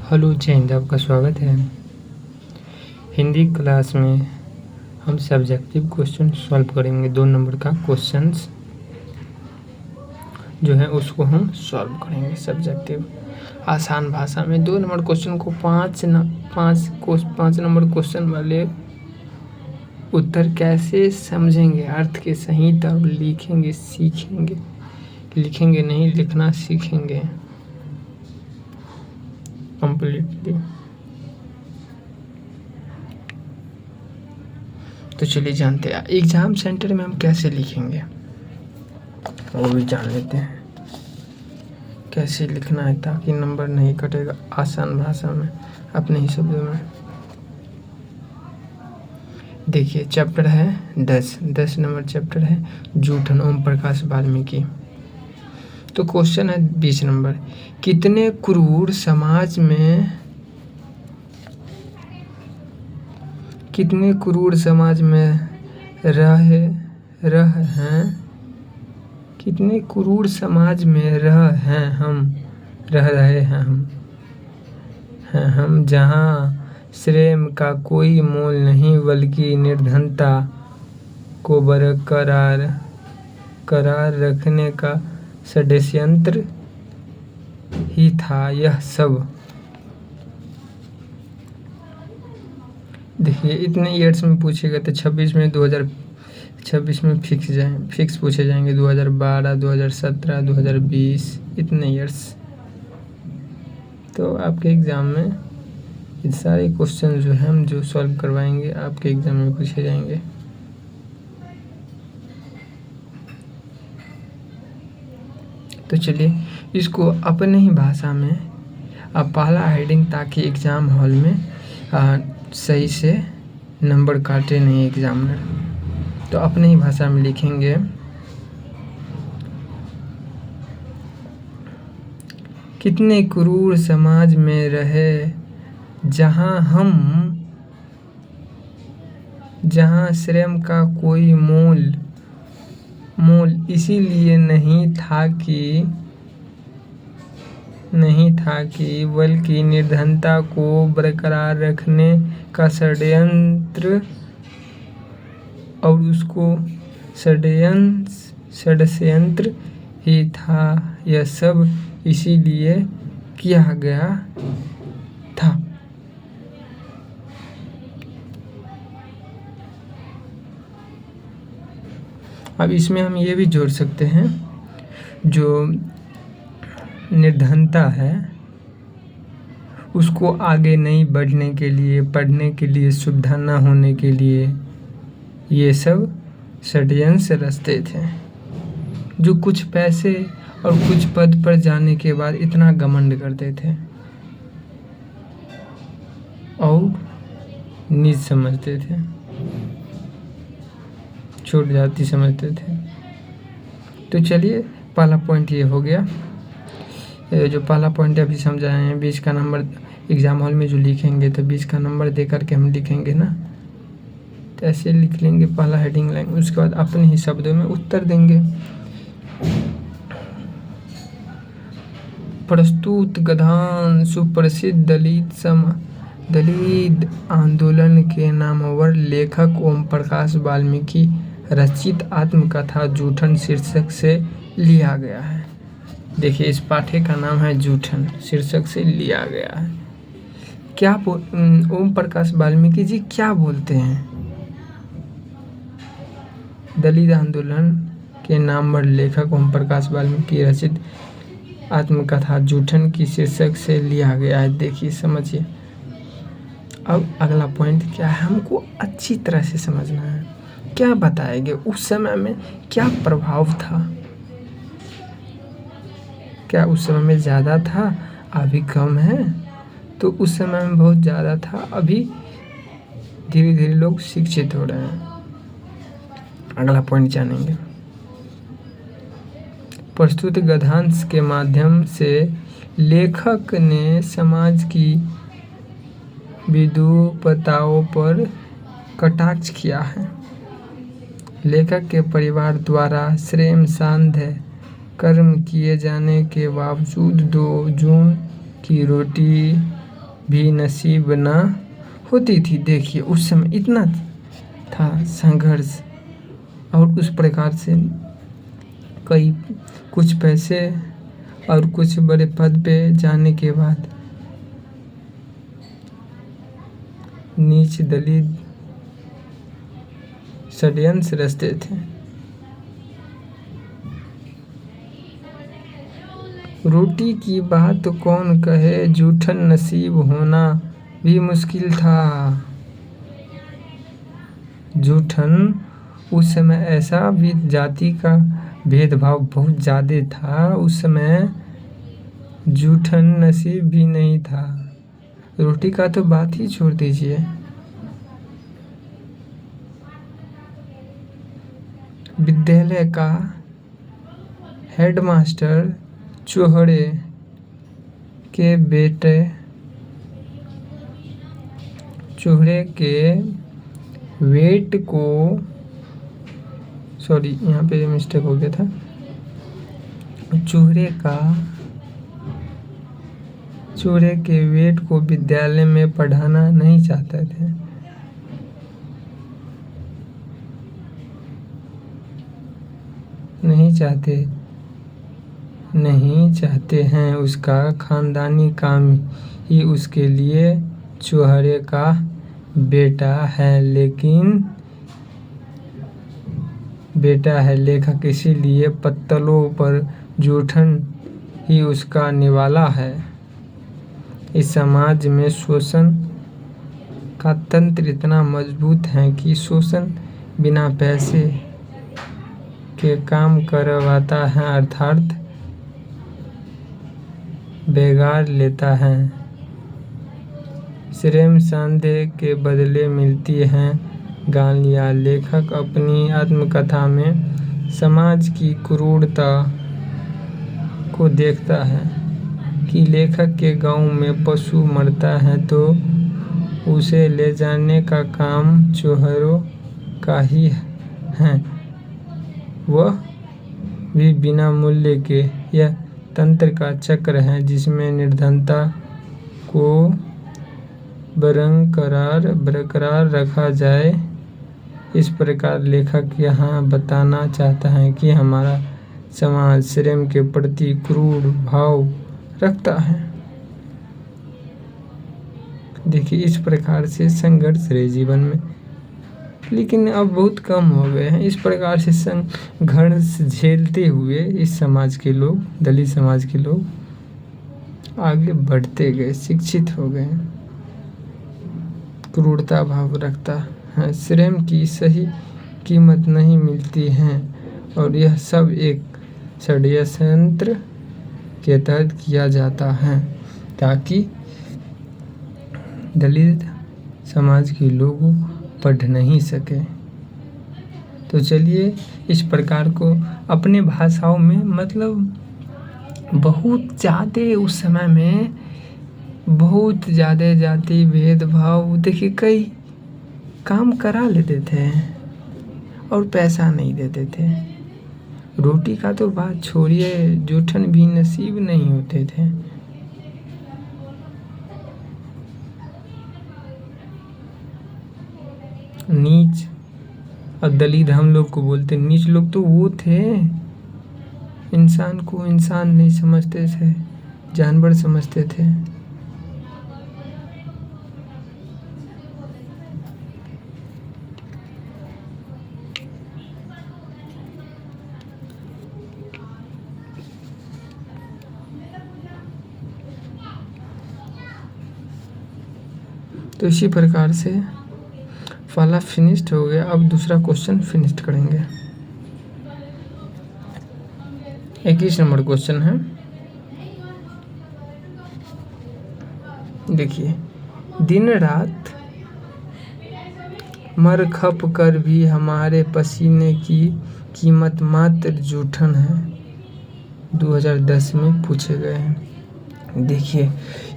Hello जय हिंद, आपका स्वागत है। हिंदी क्लास में हम सब्जेक्टिव क्वेश्चन सॉल्व करेंगे। 2 नंबर का क्वेश्चंस जो है उसको हम सॉल्व करेंगे सब्जेक्टिव आसान भाषा में। 2 नंबर क्वेश्चन को 5 नंबर क्वेश्चन वाले उत्तर कैसे समझेंगे, अर्थ के सही तरह लिखेंगे, सीखेंगे। लिखेंगे नहीं, लिखना सीखेंगे कंप्लीटली। तो चलिए जानते हैं एग्जाम सेंटर में हम कैसे लिखेंगे, वो भी जान लेते हैं कैसे लिखना है ताकि नंबर नहीं कटेगा। आसान भाषा में, अपने ही शब्दों में। देखिए चैप्टर है 10 नंबर चैप्टर है जूठन, ओम प्रकाश वाल्मीकि। तो क्वेश्चन है 20 नंबर, कितने क्रूर समाज में रह हैं कितने क्रूर समाज में रह रहे हैं हम, जहाँ श्रेय का कोई मोल नहीं बल्कि निर्धनता को बरकरार रखने का षड्यंत्र ही था यह सब। देखिए इतने ईयर्स में पूछेगा तो 26 में 2026 में फिक्स पूछे जाएंगे। 2012, 2017, 2020 इतने ईयर्स। तो आपके एग्ज़ाम में ये सारे क्वेश्चन जो है हम जो सॉल्व करवाएंगे आपके एग्ज़ाम में पूछे जाएंगे। तो चलिए इसको अपने ही भाषा में आप पहला हेडिंग, ताकि एग्ज़ाम हॉल में सही से नंबर काटे नहीं एग्जामिनर। तो अपने ही भाषा में लिखेंगे, कितने क्रूर समाज में रहे जहाँ श्रेय का कोई मोल इसीलिए नहीं था कि बल्कि निर्धनता को बरकरार रखने का षड्यंत्र, और उसको षड्यंत्र ही था यह सब इसीलिए किया गया था। अब इसमें हम ये भी जोड़ सकते हैं, जो निर्धनता है उसको आगे नहीं बढ़ने के लिए, पढ़ने के लिए सुविधा न होने के लिए ये सब षड्यंत्र रचते थे, जो कुछ पैसे और कुछ पद पर जाने के बाद इतना घमंड करते थे और नीच समझते थे, छोट जाति समझते थे। तो चलिए पहला पॉइंट ये हो गया। जो पहला पॉइंट अभी समझाए हैं, 20 का नंबर एग्जाम हॉल में जो लिखेंगे तो 20 का नंबर दे करके हम लिखेंगे ना, तो ऐसे लिख लेंगे पहला हेडिंग लाइन। उसके बाद अपने ही शब्दों में उत्तर देंगे। प्रस्तुत कथन सुप्रसिद्ध दलित आंदोलन के नामवर लेखक ओम प्रकाश वाल्मीकि रचित आत्मकथा जूठन शीर्षक से लिया गया है। देखिए इस पाठ्य का नाम है जूठन, शीर्षक से लिया गया है। क्या ओम प्रकाश वाल्मीकि जी क्या बोलते हैं? दलित आंदोलन के नामवर लेखक ओम प्रकाश वाल्मीकि रचित आत्मकथा जूठन की शीर्षक से लिया गया है। देखिए समझिए। अब अगला पॉइंट क्या है, हमको अच्छी तरह से समझना है। क्या बताएंगे उस समय में क्या प्रभाव था, क्या उस समय में ज़्यादा था, अभी कम है? तो उस समय में बहुत ज़्यादा था, अभी धीरे धीरे लोग शिक्षित हो रहे हैं। अगला पॉइंट जानेंगे। प्रस्तुत गद्यांश के माध्यम से लेखक ने समाज की विरूपताओं पर कटाक्ष किया है। लेखक के परिवार द्वारा श्रम साध्य कर्म किए जाने के बावजूद 2 जून की रोटी भी नसीब न होती थी। देखिए उस समय इतना था संघर्ष, और उस प्रकार से कई कुछ पैसे और कुछ बड़े पद पे जाने के बाद नीच दलित षड्यंत्र रचते थे। रोटी की बात कौन कहे, जूठन नसीब होना भी मुश्किल था। जूठन उस समय ऐसा भी जाति का भेदभाव बहुत ज़्यादा था, उस समय जूठन नसीब भी नहीं था। रोटी का तो बात ही छोड़ दीजिए। विद्यालय का हेडमास्टर चौहड़े के बेटे चौहड़े के वेट को, सॉरी यहाँ पे मिस्टेक हो गया था, चूहे के वेट को विद्यालय में पढ़ाना नहीं चाहते थे। नहीं चाहते हैं, उसका खानदानी काम ही उसके लिए चौहड़े का बेटा है, लेखक, इसीलिए पत्तलों पर जूठन ही उसका निवाला है। इस समाज में शोषण का तंत्र इतना मजबूत है कि शोषण बिना पैसे के काम करवाता है, अर्थात बेगार लेता है। श्रम संदेह के बदले मिलती हैं गालियाँ। लेखक अपनी आत्मकथा में समाज की क्रूरता को देखता है कि लेखक के गांव में पशु मरता है तो उसे ले जाने का काम चौहरों का ही है, वह भी बिना मूल्य के। यह तंत्र का चक्र है जिसमें निर्धनता को बरकरार रखा जाए। इस प्रकार लेखक यहाँ बताना चाहता है कि हमारा समाज श्रम के प्रति क्रूर भाव रखता है। देखिए इस प्रकार से संघर्ष रहे जीवन में, लेकिन अब बहुत कम हो गए हैं। इस प्रकार से संघर्ष झेलते हुए इस समाज के लोग, दलित समाज के लोग आगे बढ़ते गए, शिक्षित हो गए। क्रूरता भाव रखता है, श्रम की सही कीमत नहीं मिलती है, और यह सब एक षड्यंत्र के तहत किया जाता है ताकि दलित समाज के लोग पढ़ नहीं सके। तो चलिए इस प्रकार को अपने भाषाओं में, मतलब बहुत ज़्यादा उस समय में बहुत ज़्यादा जाति भेदभाव, देखिए कई काम करा लेते थे और पैसा नहीं देते थे। रोटी का तो बात छोड़िए, जूठन भी नसीब नहीं होते थे। नीच और दलित हम लोग को बोलते, नीच लोग तो वो थे, इंसान को इंसान नहीं समझते थे, जानवर समझते थे। तो इसी प्रकार से पहला फिनिश्ड हो गया। अब दूसरा क्वेश्चन फिनिश्ड करेंगे। 21 नंबर क्वेश्चन है, देखिए, दिन रात मर खप कर भी हमारे पसीने की कीमत मात्र जूठन है। 2010 में पूछे गए हैं। देखिए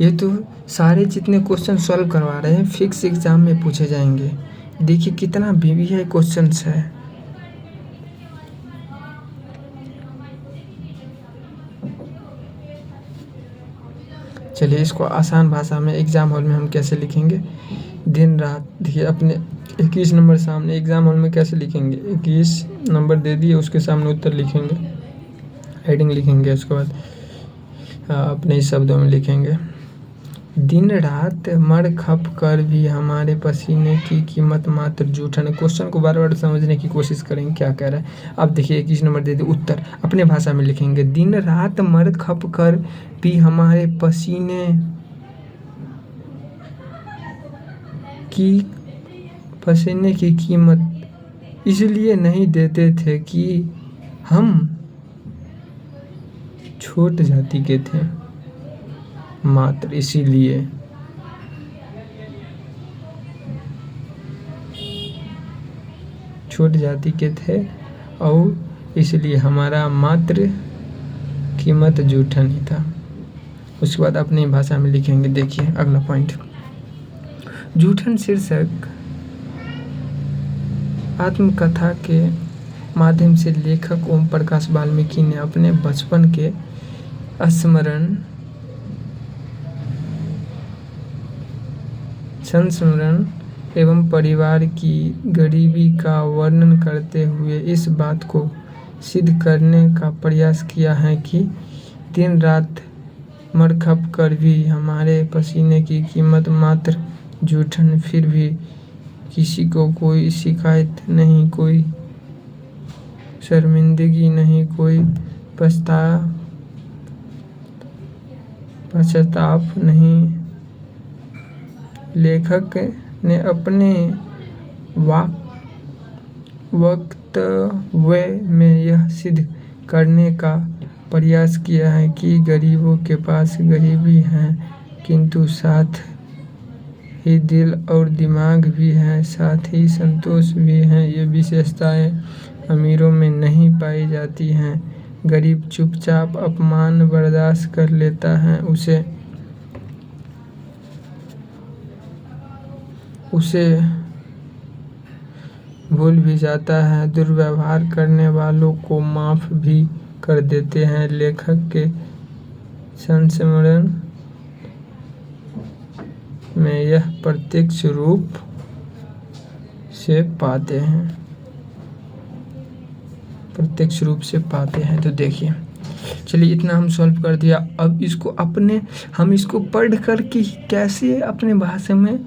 ये तो सारे जितने क्वेश्चन सॉल्व करवा रहे हैं फिक्स एग्जाम में पूछे जाएंगे। देखिए कितना वीवीआई क्वेश्चंस है। चलिए इसको आसान भाषा में एग्ज़ाम हॉल में हम कैसे लिखेंगे। दिन रात देखिए अपने 21 नंबर सामने एग्ज़ाम हॉल में कैसे लिखेंगे। 21 नंबर दे दिए, उसके सामने उत्तर लिखेंगे, हेडिंग लिखेंगे, उसके बाद अपने ही शब्दों में लिखेंगे। दिन रात मर खप कर भी हमारे पसीने की कीमत मात्र जूठन। क्वेश्चन को बार बार समझने की कोशिश करेंगे क्या कह रहा है। अब देखिए 21 नंबर दे दिए, उत्तर अपने भाषा में लिखेंगे। दिन रात मर खप कर भी हमारे पसीने की कीमत इसलिए नहीं देते थे कि हम छोट जाति के थे, मात्र इसीलिए। छोट जाति के थे और इसलिए हमारा मात्र कीमत जूठन ही था। उसके बाद अपनी भाषा में लिखेंगे। देखिए अगला पॉइंट, जूठन शीर्षक आत्मकथा के माध्यम से लेखक ओम प्रकाश वाल्मीकि ने अपने बचपन के संस्मरण एवं परिवार की गरीबी का वर्णन करते हुए इस बात को सिद्ध करने का प्रयास किया है कि दिन रात मरखप कर भी हमारे पसीने की कीमत मात्र जूठन। फिर भी किसी को कोई शिकायत नहीं, कोई शर्मिंदगी नहीं, कोई पश्चाताप नहीं। लेखक ने अपने वक्तव्य में यह सिद्ध करने का प्रयास किया है कि गरीबों के पास गरीबी है, किंतु साथ ही दिल और दिमाग भी है, साथ ही संतोष भी है। ये विशेषताएं अमीरों में नहीं पाई जाती हैं। गरीब चुपचाप अपमान बर्दाश्त कर लेता है, उसे भूल भी जाता है, दुर्व्यवहार करने वालों को माफ़ भी कर देते हैं। लेखक के संस्मरण में यह प्रत्यक्ष रूप से पाते हैं। तो देखिए चलिए इतना हम सॉल्व कर दिया। अब इसको हम इसको पढ़ कर के कैसे अपने भाषा में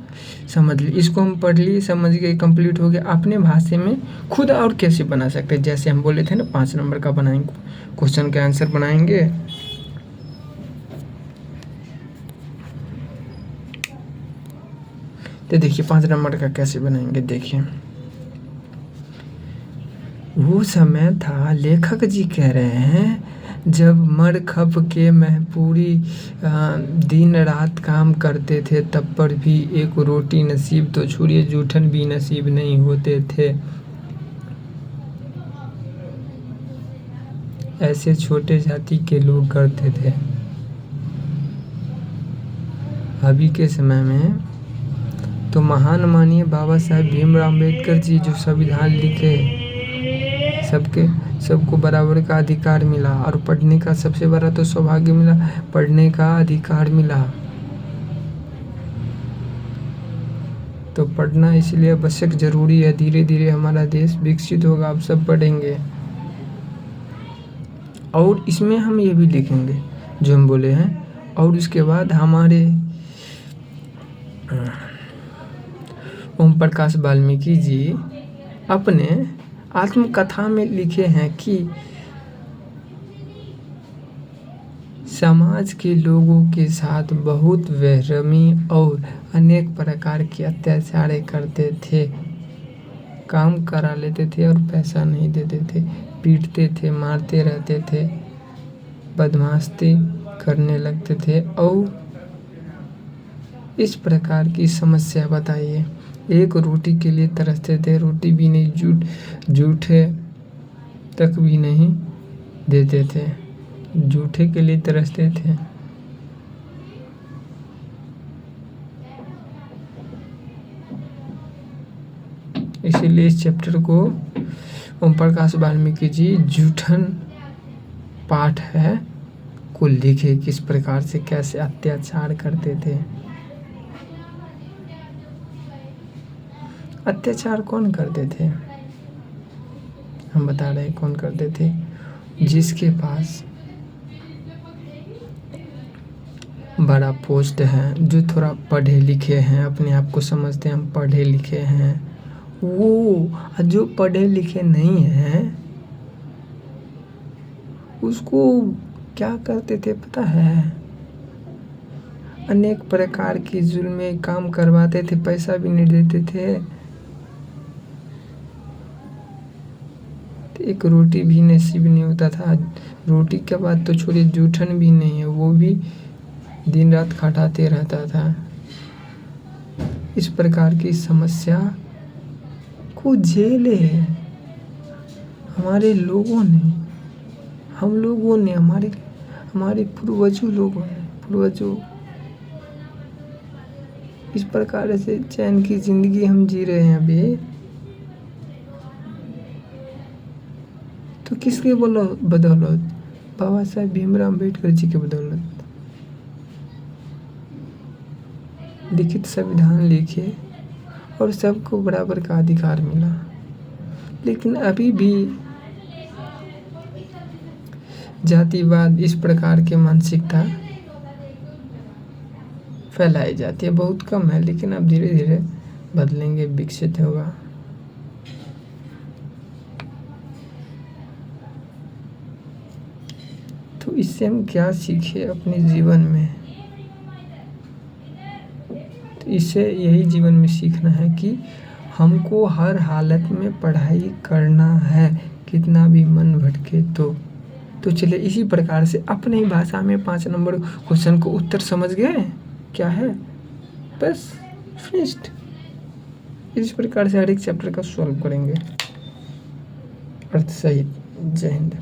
समझ लिए। इसको हम पढ़ लिए, समझ गए, कंप्लीट हो गया। अपने भाषा में खुद और कैसे बना सकते हैं। जैसे हम बोले थे ना 5 नंबर का बनाएंगे, क्वेश्चन का आंसर बनाएंगे। तो देखिए 5 नंबर का कैसे बनाएंगे। देखिए वो समय था, लेखक जी कह रहे हैं, जब मर खप के मैं पूरी दिन रात काम करते थे, तब पर भी एक रोटी नसीब तो छोड़िए जूठन भी नसीब नहीं होते थे। ऐसे छोटे जाति के लोग करते थे। अभी के समय में तो महान मानिए बाबा साहेब भीमराव अम्बेडकर जी जो संविधान लिखे, सबको बराबर का अधिकार मिला, और पढ़ने का सबसे बड़ा तो सौभाग्य मिला, पढ़ने का अधिकार मिला। तो पढ़ना इसलिए आवश्यक जरूरी है। धीरे धीरे हमारा देश विकसित होगा, आप सब पढ़ेंगे। और इसमें हम ये भी लिखेंगे जो हम बोले हैं। और उसके बाद हमारे ओम प्रकाश वाल्मीकि जी अपने आत्मकथा में लिखे हैं कि समाज के लोगों के साथ बहुत बेरहमी और अनेक प्रकार के अत्याचार करते थे, काम करा लेते थे और पैसा नहीं देते थे, पीटते थे, मारते रहते थे, बदमाशी करने लगते थे। और इस प्रकार की समस्या बताइए। एक रोटी के लिए तरसते थे, रोटी भी नहीं, जूठे तक भी नहीं देते थे, जूठे के लिए तरसते थे। इसीलिए इस चैप्टर को ओम प्रकाश वाल्मीकि जी जूठन पाठ है को लिखे, किस प्रकार से कैसे अत्याचार करते थे। अत्याचार कौन करते थे? हम बता रहे हैं कौन करते थे। जिसके पास बड़ा पोस्ट है, जो थोड़ा पढ़े लिखे हैं, अपने आप को समझते हैं हम पढ़े लिखे हैं, वो जो पढ़े लिखे नहीं हैं उसको क्या करते थे पता है? अनेक प्रकार की जुल्में काम करवाते थे, पैसा भी नहीं देते थे, तो एक रोटी भी नसीब नहीं होता था। रोटी के बाद तो छोड़िए, जूठन भी नहीं है, वो भी दिन रात खटाते रहता था। इस प्रकार की समस्या को झेले हमारे लोगों ने, हम लोगों ने, हमारे पूर्वजों इस प्रकार से चैन की जिंदगी हम जी रहे हैं अभी। तो किसके बदौलत? बाबा साहेब भीमराव अम्बेडकर जी के बदौलत। लिखित संविधान लिखे और सबको बराबर का अधिकार मिला, लेकिन अभी भी जातिवाद इस प्रकार की मानसिकता फैलाई जाती है। बहुत कम है, लेकिन अब धीरे धीरे बदलेंगे, विकसित होगा। तो इससे हम क्या सीखे अपने जीवन में? तो इससे यही जीवन में सीखना है कि हमको हर हालत में पढ़ाई करना है, कितना भी मन भटके तो चलिए इसी प्रकार से अपने ही भाषा में 5 नंबर क्वेश्चन को उत्तर समझ गए क्या है, बस फिनिश्ड। इस प्रकार से हर एक चैप्टर का सॉल्व करेंगे अर्थ सहित। जय हिंद।